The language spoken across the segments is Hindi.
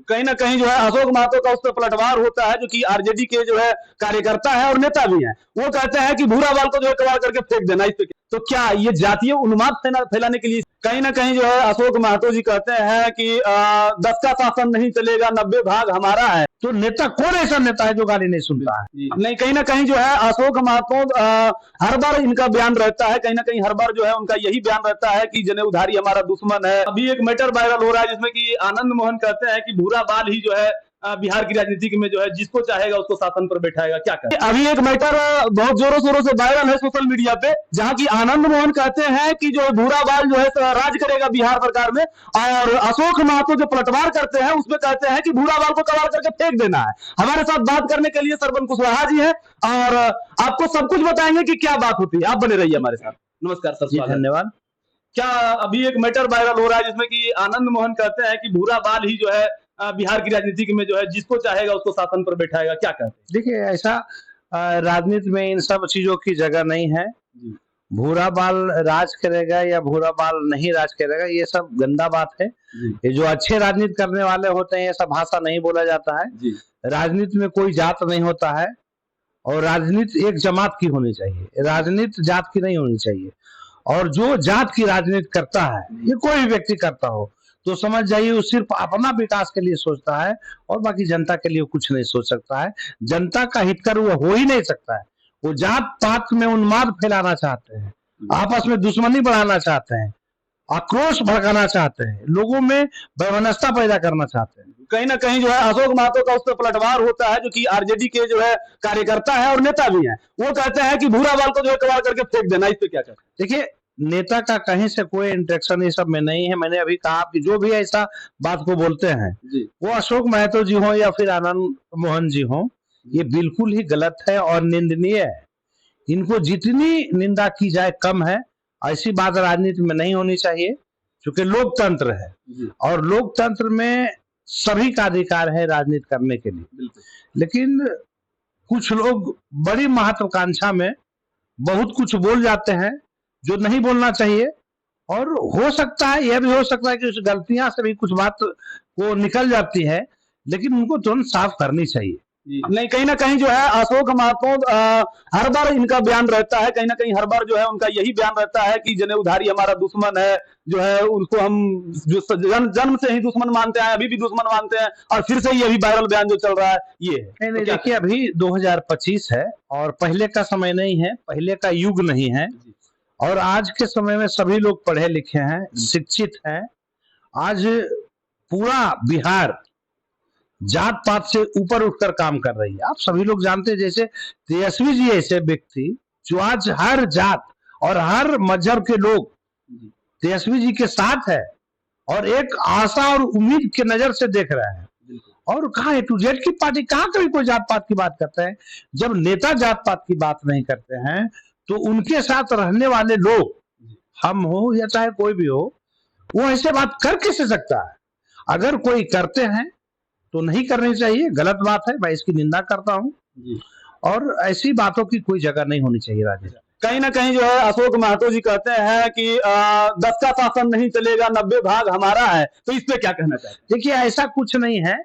कहीं ना कहीं जो है अशोक महतो का उस पर पलटवार होता है, जो कि आरजेडी के जो है कार्यकर्ता है और नेता भी हैं। वो कहते हैं कि भूरा बाल को जो है कबाड़ करके फेंक देना। इस पे तो क्या ये जातीय उन्माद फैलाने के लिए? कहीं ना कहीं जो है अशोक महतो जी कहते हैं कि 10 का शासन नहीं चलेगा, 90 भाग हमारा है। तो नेता कौन ऐसा नेता है जो गाली नहीं सुनता है? नहीं, कहीं ना कहीं जो है अशोक महतो हर बार इनका बयान रहता है, कहीं ना कहीं हर बार जो है उनका यही बयान रहता है कि जनेऊधारी हमारा दुश्मन है। अभी एक मैटर वायरल हो रहा है जिसमें कि आनंद मोहन कहते हैं कि भूरा बाल ही जो है बिहार की राजनीति में जो है जिसको चाहेगा उसको शासन पर बैठाएगा। क्या करें? अभी एक मैटर बहुत जोरों शोरों से वायरल है सोशल मीडिया पे, जहां की आनंद मोहन कहते हैं कि जो भूरा बाल जो है राज करेगा बिहार सरकार में, और अशोक महतो जो पलटवार करते हैं उसमें कहते हैं कि भूरा बाल को कबाड़ करके फेंक देना है। हमारे साथ बात करने के लिए सरवन कुशवाहा जी है और आपको सब कुछ बताएंगे कि क्या बात होती है। आप बने रहिए हमारे साथ। नमस्कार सर, धन्यवाद। क्या अभी एक मैटर वायरल हो रहा है जिसमें कि आनंद मोहन कहते हैं कि भूरा बाल ही जो है बिहार की राजनीति में जो है जिसको चाहेगा उसको शासन पर बैठाएगा। क्या कहते हैं? देखिए, ऐसा राजनीति में इन सब चीजों की जगह नहीं है। भूरा बाल राज करेगा या भूरा बाल नहीं राज करेगा, ये सब गंदा बात है। ये जो अच्छे राजनीति करने वाले होते हैं, ये सब भाषा नहीं बोला जाता है। राजनीति में कोई जात नहीं होता है और राजनीति एक जमात की होनी चाहिए, राजनीति जात की नहीं होनी चाहिए। और जो जात की राजनीति करता है, ये कोई भी व्यक्ति करता हो, तो समझ जाइए वो सिर्फ अपना विकास के लिए सोचता है और बाकी जनता के लिए कुछ नहीं सोच सकता है। जनता का हितकर वो हो ही नहीं सकता है। वो जात पात में उन्माद फैलाना चाहते हैं, आपस में दुश्मनी बढ़ाना चाहते हैं, आक्रोश भड़काना चाहते हैं, लोगों में वैमनस्यता पैदा करना चाहते हैं। कहीं ना कहीं जो है अशोक महतो का उस पर पलटवार होता है, जो कि आरजेडी के जो है कार्यकर्ता है और नेता भी हैं। वो कहते हैं कि भूरा बाल को जो है कबाड़ करके फेंक देना। इस पे क्या कहते हैं? देखिए, नेता का कहीं से कोई इंटरेक्शन इस सब में नहीं है। मैंने अभी कहा कि जो भी ऐसा बात को बोलते हैं, वो अशोक महतो जी हो या फिर आनंद मोहन जी हो, ये बिल्कुल ही गलत है और निंदनीय है। इनको जितनी निंदा की जाए कम है। ऐसी बात राजनीति में नहीं होनी चाहिए, क्योंकि लोकतंत्र है और लोकतंत्र में सभी का अधिकार है राजनीति करने के लिए। लेकिन कुछ लोग बड़ी महत्वाकांक्षा में बहुत कुछ बोल जाते हैं जो नहीं बोलना चाहिए। और हो सकता है, यह भी हो सकता है कि उस गलतियां से भी कुछ बात वो निकल जाती है, लेकिन उनको तुरंत साफ करनी चाहिए। नहीं, कहीं ना कहीं जो है अशोक महतो हर बार इनका बयान रहता है, कहीं ना कहीं हर बार जो है उनका यही बयान रहता है कि जनेऊधारी हमारा दुश्मन है, जो है उनको हम जो जन्म से ही दुश्मन मानते हैं, अभी भी दुश्मन मानते हैं, और फिर से ये अभी वायरल बयान जो चल रहा है ये है। नहीं, देखिए, अभी 2025 है और पहले का समय नहीं है, पहले का युग नहीं है। और आज के समय में सभी लोग पढ़े लिखे हैं, शिक्षित हैं। आज पूरा बिहार जात पात से ऊपर उठकर काम कर रही है। आप सभी लोग जानते हैं, जैसे तेजस्वी जी ऐसे व्यक्ति जो आज हर जात और हर मजहब के लोग तेजस्वी जी के साथ है और एक आशा और उम्मीद की नजर से देख रहे हैं। और कहाँ ए टू जेड की पार्टी, कहाँ कभी कोई जात पात की बात करते हैं? जब नेता जात पात की बात नहीं करते हैं तो उनके साथ रहने वाले लोग, हम हो या चाहे कोई भी हो, वो ऐसे बात कर कैसे सकता है? अगर कोई करते हैं तो नहीं करनी चाहिए, गलत बात है, मैं इसकी निंदा करता हूँ। और ऐसी बातों की कोई जगह नहीं होनी चाहिए राजनीति। कहीं ना कहीं जो है अशोक महतो जी कहते हैं कि 10 का शासन नहीं चलेगा, 90 भाग हमारा है। तो इस पे क्या कहना चाहिए? देखिए, ऐसा कुछ नहीं है।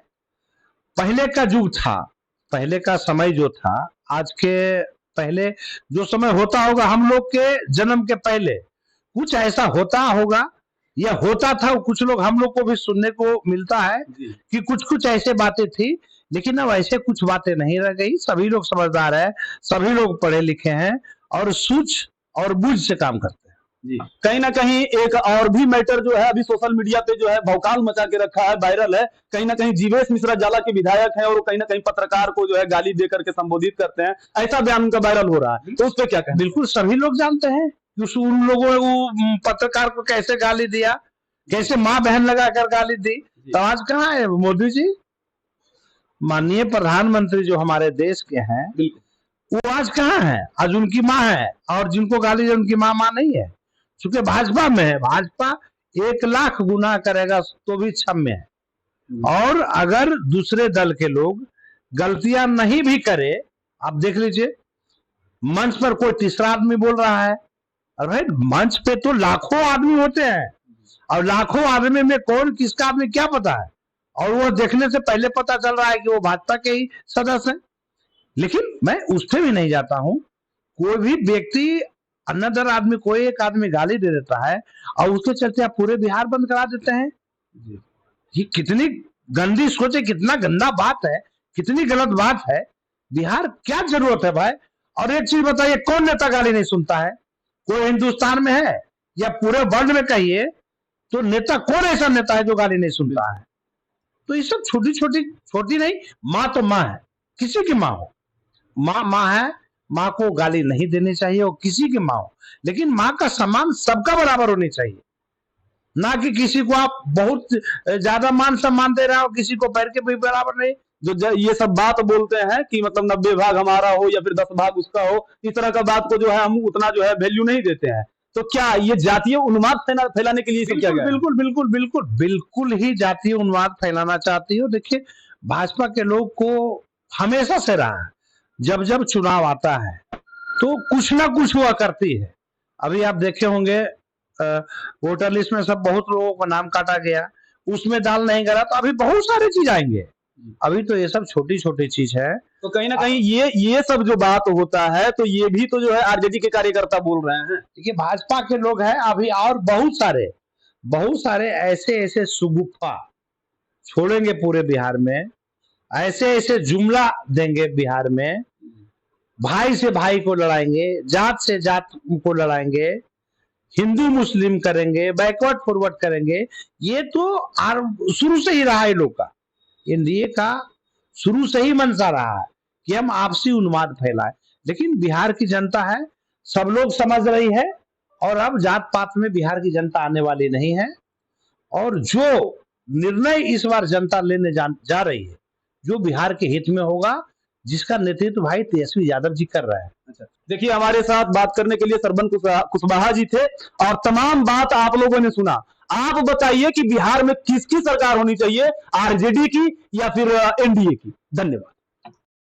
पहले का युग था, पहले का समय जो था, आज के पहले जो समय होता होगा, हम लोग के जन्म के पहले कुछ ऐसा होता होगा या होता था। कुछ लोग हम लोग को भी सुनने को मिलता है कि कुछ कुछ ऐसे बातें थी, लेकिन अब ऐसे कुछ बातें नहीं रह गई। सभी लोग समझदार है, सभी लोग पढ़े लिखे हैं और सूझ और बूझ से काम करते हैं। कहीं ना कहीं एक और भी मैटर जो है अभी सोशल मीडिया पे जो है भौकाल मचा के रखा है, वायरल है। कहीं ना कहीं जीवेश मिश्रा जाला के विधायक हैं और कहीं ना कहीं पत्रकार को जो है गाली देकर के संबोधित करते हैं, ऐसा बयान उनका वायरल हो रहा है। तो उस पर क्या कहना? बिल्कुल सभी लोग जानते हैं उन लोगों ने वो पत्रकार को कैसे गाली दिया, कैसे माँ बहन लगाकर गाली दी। तो आज कहाँ है मोदी जी? माननीय प्रधानमंत्री जो हमारे देश के हैं, वो आज कहाँ है? आज उनकी माँ है और जिनको गाली उनकी माँ नहीं है। चूंकि भाजपा में है, भाजपा 1 लाख गुना करेगा तो भी क्षम्य है। और अगर दूसरे दल के लोग गलतियां नहीं भी करे, आप देख लीजिए, मंच पर कोई तीसरा आदमी बोल रहा है। और भाई, मंच पे तो लाखों आदमी होते हैं और लाखों आदमी में कौन किसका, आपने क्या पता है? और वो देखने से पहले पता चल रहा है कि वो भाजपा के ही सदस्य हैं। लेकिन मैं उस पे भी नहीं जाता हूं। कोई भी व्यक्ति, अनदर आदमी, कोई एक आदमी गाली दे देता है और उसके चलते आप पूरे बिहार बंद करा देते हैं। ये कितनी गंदी सोच है, कितना गंदा बात है, कितनी गलत बात है। बिहार क्या जरूरत है भाई? और एक चीज बताइए, कौन नेता गाली नहीं सुनता है? कोई हिंदुस्तान में है या पूरे वर्ल्ड में कहिए तो नेता, कौन ऐसा नेता है जो गाली नहीं सुनता है? तो ये सब छोटी छोटी, छोटी नहीं, माँ तो माँ है, किसी की माँ हो, माँ है, माँ को गाली नहीं देनी चाहिए, और किसी की माँ हो, लेकिन माँ का सम्मान सबका बराबर होनी चाहिए। ना कि किसी को आप बहुत ज्यादा मान सम्मान दे रहे हो, किसी को पैर के भी बराबर नहीं। जो ये सब बात बोलते हैं कि मतलब 90 भाग हमारा हो या फिर 10 भाग उसका हो, इस तरह का बात को जो है हम उतना जो है वैल्यू नहीं देते हैं। तो क्या ये जातीय उन्माद फैलाने के लिए सब क्या गया? बिल्कुल बिल्कुल बिल्कुल बिल्कुल ही जातीय उन्माद फैलाना चाहती हो। देखिए, भाजपा के लोग को हमेशा से रहा है, जब जब चुनाव आता है तो कुछ ना कुछ हुआ करती है। अभी आप देखे होंगे वोटर लिस्ट में सब बहुत लोगों का नाम काटा गया, उसमें दाल नहीं गया, तो अभी बहुत सारे चीज आएंगे। अभी तो ये सब छोटी छोटी चीज है। तो कहीं ना कहीं ये सब जो बात होता है, तो ये भी तो जो है आरजेडी के कार्यकर्ता बोल रहे हैं। देखिए, भाजपा के लोग हैं अभी, और बहुत सारे ऐसे ऐसे सुगुफा छोड़ेंगे पूरे बिहार में, ऐसे ऐसे जुमला देंगे बिहार में, भाई से भाई को लड़ाएंगे, जात से जात को लड़ाएंगे, हिंदू मुस्लिम करेंगे, बैकवर्ड फॉरवर्ड करेंगे। ये तो शुरू से ही रहा है लोग का, एनडीए का शुरू से ही मंशा रहा है कि हम आपसी उन्माद फैलाए। लेकिन बिहार की जनता है, सब लोग समझ रही है, और अब जात पात में बिहार की जनता आने वाली नहीं है। और जो निर्णय इस बार जनता लेने जा रही है, जो बिहार के हित में होगा, जिसका नेतृत्व भाई तेजस्वी यादव जी कर रहे हैं। अच्छा, देखिए, हमारे साथ बात करने के लिए सरबन कुशवाहा जी थे और तमाम बात आप लोगों ने सुना। आप बताइए कि बिहार में किसकी सरकार होनी चाहिए, आरजेडी की या फिर एनडीए की? धन्यवाद।